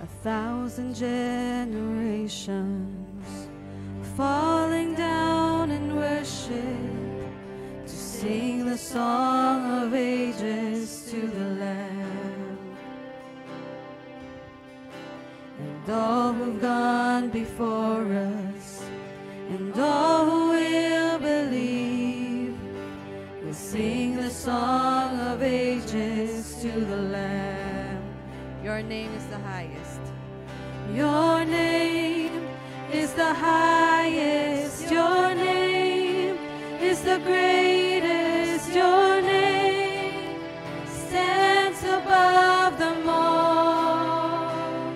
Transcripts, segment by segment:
1,000 generations falling down in worship to sing the song of ages to the Lamb. And all who've gone before us and all who will believe will sing the song of ages to the Lamb. Your name is the highest. Your name is the highest. Your name is the greatest. Your name stands above them all.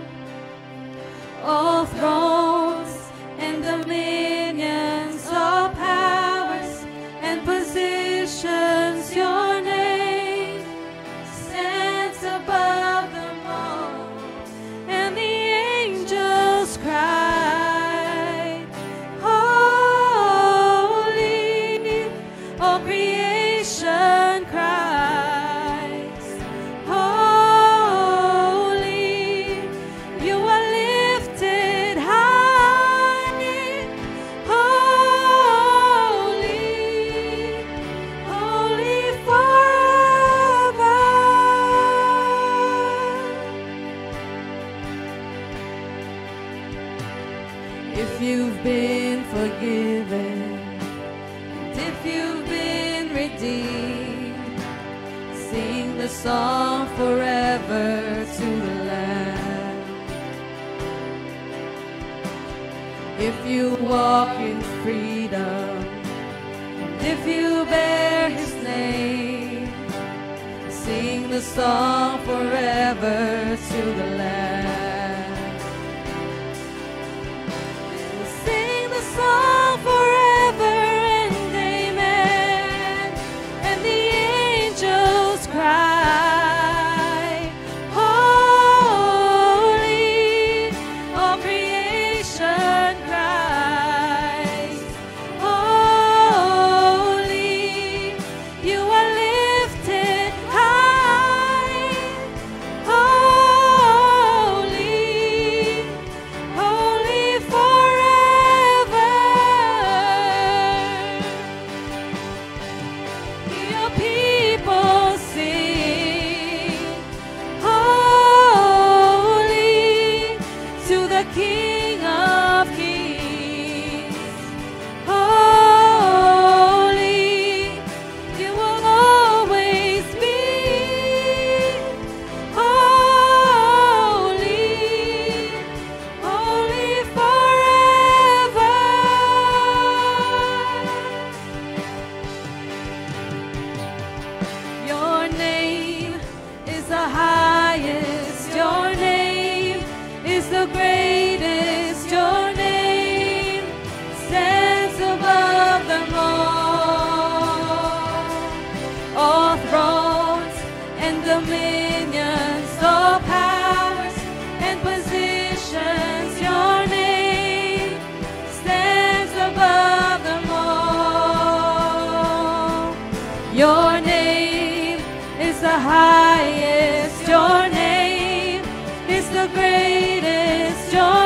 All thrones and dominions, all powers and positions, your name stands above them all. And the angels cry, holy, all creation cries, holy, you are lifted high, holy, holy forever. If you've been forgiven, and if you've been redeemed, sing the song forever to the Lamb. If you walk in freedom, and if you bear His name, sing the song forever to the Lamb. Sing the song forever and amen. And the angels cry, holy, all creation cries, holy, you are lifted high, holy, holy forever. Your people sing, holy, to the King of Kings. Holy, you will always be. Holy, holy forever. Your name is the highest. Your name is the greatest. Your name stands above them all. All thrones and dominions, all powers and positions, your name stands above them all. Your name is the highest. Your name is the greatest. Your